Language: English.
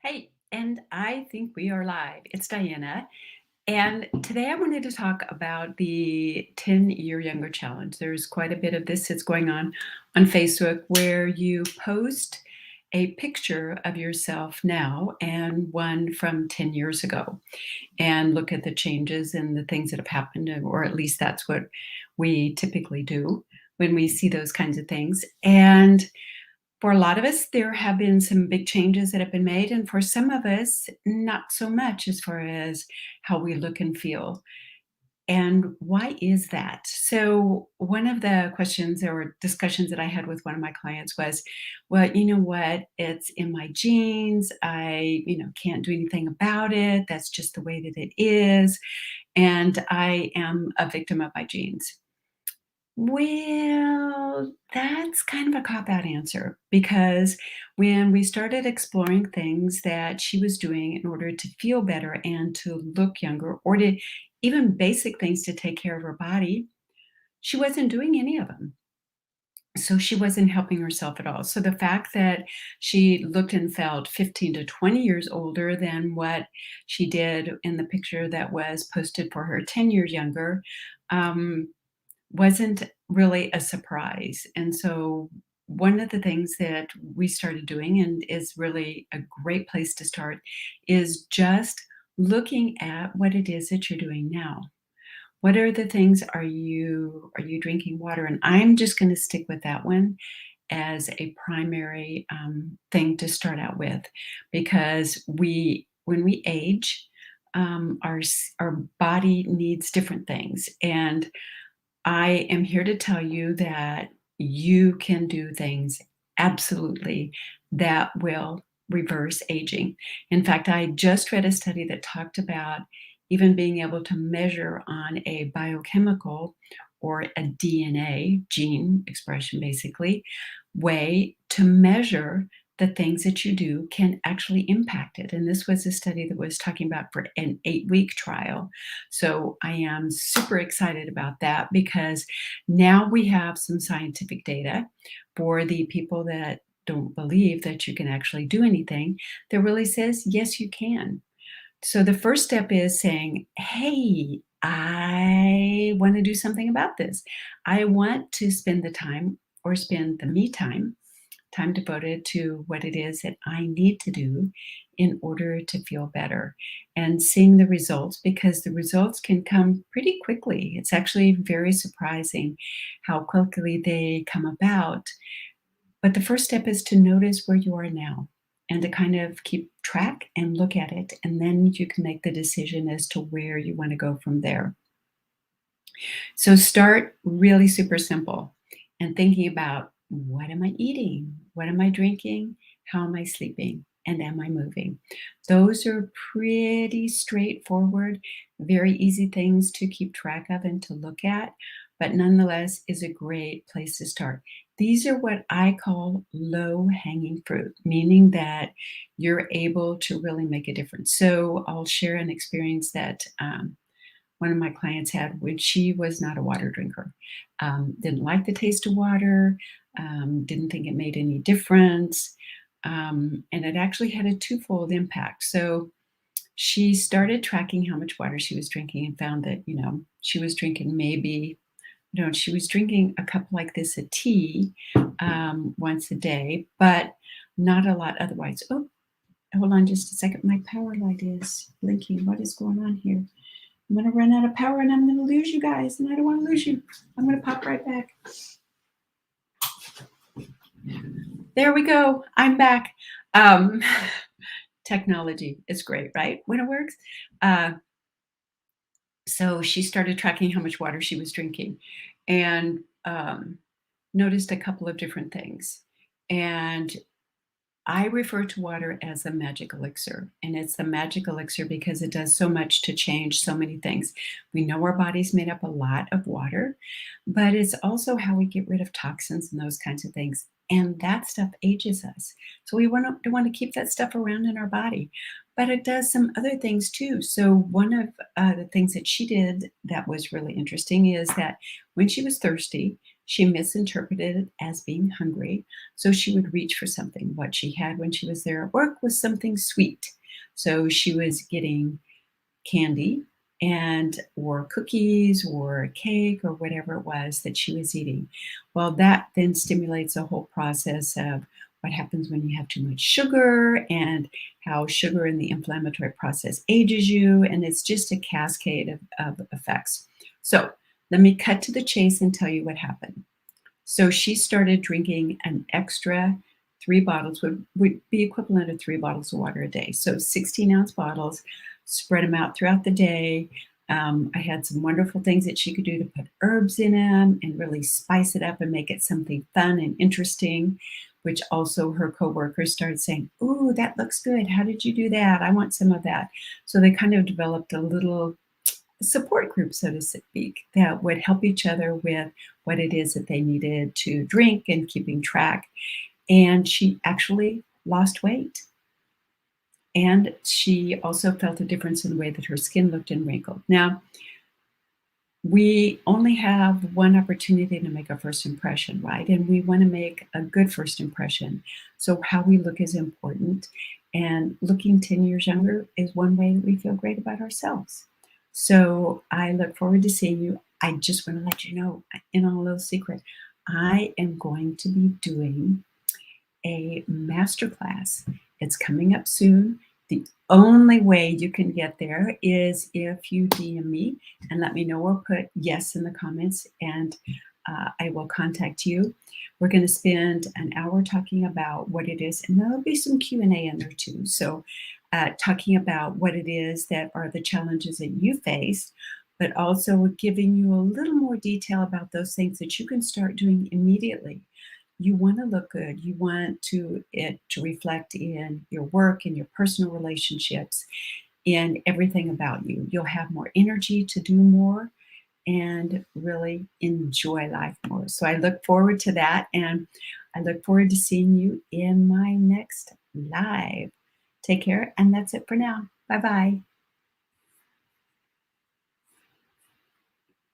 Hey, and I think we are live. It's Diana. And today I wanted to talk about the 10-year younger challenge. There's quite a bit of this that's going on Facebook where you post a picture of yourself now and one from 10 years ago and look at the changes and the things that have happened, or at least that's what we typically do when we see those kinds of things. And for a lot of us, there have been some big changes that have been made, and for some of us, not so much as far as how we look and feel. And why is that? So, one of the questions or discussions that I had with one of my clients was, well, you know what? It's in my genes. I can't do anything about it. That's just the way that it is. And I am a victim of my genes. Well, that's kind of a cop out answer because when we started exploring things that she was doing in order to feel better and to look younger, or to even basic things to take care of her body, she wasn't doing any of them. So she wasn't helping herself at all. So the fact that she looked and felt 15 to 20 years older than what she did in the picture that was posted for her 10 years younger, um, wasn't really a surprise. And so one of the things that we started doing, and is really a great place to start, is just looking at what it is that you're doing now. What are the things? Are you drinking water? And I'm just going to stick with that one as a primary thing to start out with, because when we age, our body needs different things, and I am here to tell you that you can do things absolutely that will reverse aging. In fact, I just read a study that talked about even being able to measure on a biochemical or a DNA gene expression, basically, way to measure the things that you do can actually impact it. And this was a study that was talking about for an 8-week trial. So I am super excited about that because now we have some scientific data for the people that don't believe that you can actually do anything that really says, yes, you can. So the first step is saying, hey, I want to do something about this. I want to spend the time, or spend the me time devoted to what it is that I need to do in order to feel better, and seeing the results, because the results can come pretty quickly. It's actually very surprising how quickly they come about. But the first step is to notice where you are now and to kind of keep track and look at it. And then you can make the decision as to where you want to go from there. So start really super simple and thinking about, what am I eating? What am I drinking? How am I sleeping? And am I moving? Those are pretty straightforward, very easy things to keep track of and to look at, but nonetheless is a great place to start. These are what I call low hanging fruit, meaning that you're able to really make a difference. So I'll share an experience that one of my clients had when she was not a water drinker. Didn't like the taste of water, didn't think it made any difference. And it actually had a twofold impact. So she started tracking how much water she was drinking and found that, she was drinking maybe, she was drinking a cup like this of tea once a day, but not a lot otherwise. Oh, hold on just a second. My power light is blinking. What is going on here? I'm going to run out of power and I'm going to lose you guys, and I don't want to lose you. I'm going to pop right back. There we go. I'm back. Um, Technology is great, right? When it works. Uh, so she started tracking how much water she was drinking, and noticed a couple of different things. And I refer to water as a magic elixir, and it's the magic elixir because it does so much to change so many things. We know our body's made up a lot of water, but it's also how we get rid of toxins and those kinds of things. And that stuff ages us. So we want to keep that stuff around in our body. But it does some other things too. So, one of the things that she did that was really interesting is that when she was thirsty, she misinterpreted it as being hungry, so she would reach for something. What she had when she was there at work was something sweet. So she was getting candy and or cookies or cake or whatever it was that she was eating. Well, that then stimulates a whole process of what happens when you have too much sugar and how sugar in the inflammatory process ages you. And it's just a cascade of effects. So let me cut to the chase and tell you what happened. So she started drinking an extra 3 bottles, would be equivalent of 3 bottles of water a day. So 16-ounce bottles, spread them out throughout the day. I had some wonderful things that she could do to put herbs in them and really spice it up and make it something fun and interesting, which also her coworkers started saying, "Ooh, that looks good. How did you do that? I want some of that." So they kind of developed a little support group, so to speak, that would help each other with what it is that they needed to drink and keeping track. And she actually lost weight. And she also felt a difference in the way that her skin looked and wrinkled. Now, we only have one opportunity to make a first impression, right? And we want to make a good first impression. So, how we look is important. And looking 10 years younger is one way that we feel great about ourselves. So, I look forward to seeing you. I just want to let you know, in a little secret, I am going to be doing a masterclass. It's coming up soon. The only way you can get there is if you DM me and let me know or put yes in the comments, and I will contact you. We're going to spend an hour talking about what it is, and there'll be some Q&A in there too. So talking about what it is that are the challenges that you face, but also giving you a little more detail about those things that you can start doing immediately. You want to look good. You want to it to reflect in your work, in your personal relationships, in everything about you. You'll have more energy to do more and really enjoy life more. So I look forward to that, and I look forward to seeing you in my next live. Take care, and that's it for now. Bye bye.